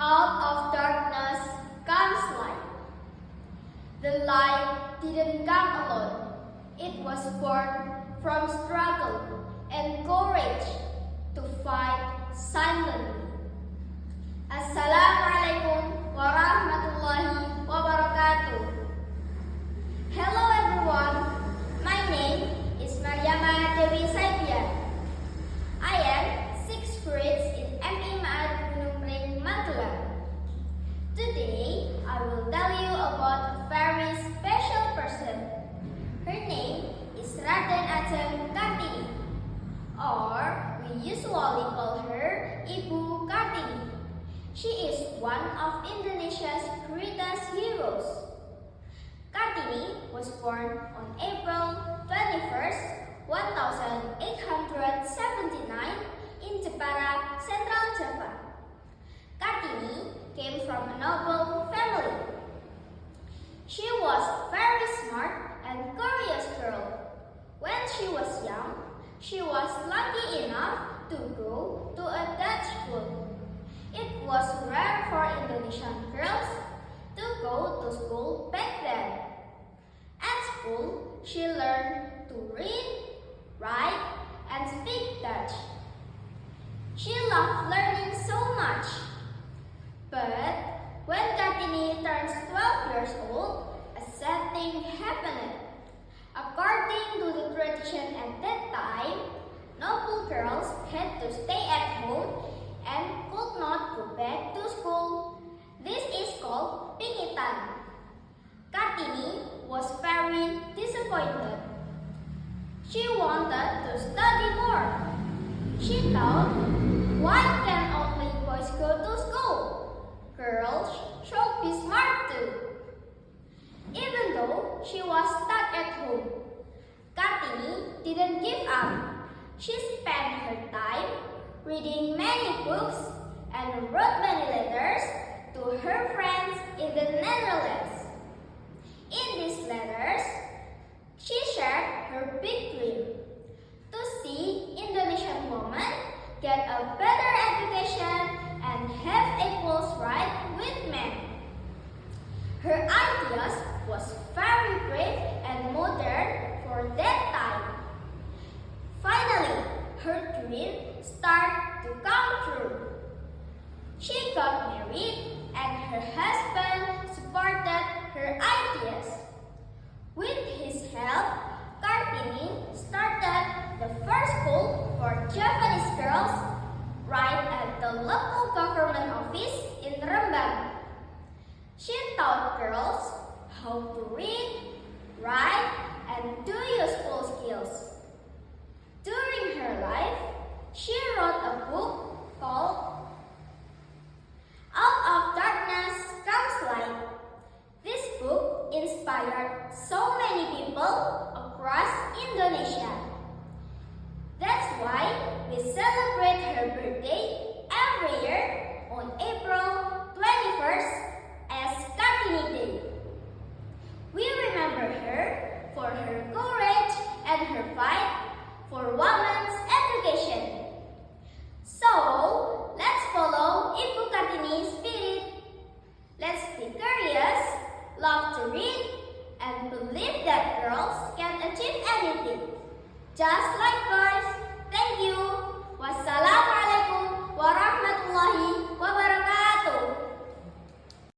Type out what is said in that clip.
Out of darkness comes light. The light didn't come alone. It was born from struggle and courage to fight silently. Assalamualaikum warahmatullahi wabarakatuh. Hello everyone, my name is Maryama Dewi Saibian. I am 6th grade in MI Ma'arif Gunung Pring, Magelang. Today, I will tell you about a very special person. Her name is Raden Ajeng Kartini, or we usually call her Ibu Kartini. She is one of Indonesia's greatest heroes. Kartini was born on April 21st, 1879 in Jepara, Central Java. Kartini came from a noble family. She was very smart and curious girl. When she was young, she was lucky enough to go to a Dutch school. It was rare for Indonesian girls to go to school back then. At school, she learned to read, write, and speak Dutch. She loved learning so much. But when Kartini turns 12 years old, a sad thing happened. According to the tradition at that time, noble girls had to stay at home and could not go back to school. This is called pingitan. Kartini was very disappointed. She wanted to study more. She thought, why can only boys go to school? Girls should be smart too. Even though she was stuck at home, Kartini didn't give up. She spent her time reading many books and wrote many letters to her friends in the Netherlands. In these letters, she shared her big dream to see Indonesian women get a better education and have equal rights with men. Her ideas was very brave and modern for that time. Finally, her dream started to come true. She got married and her husband supported her ideas. With his help, Kartini started the first school for Javanese girls right at the local government office in Rembang. She taught girls how to read, write, and do useful skills. During her life, she wrote a book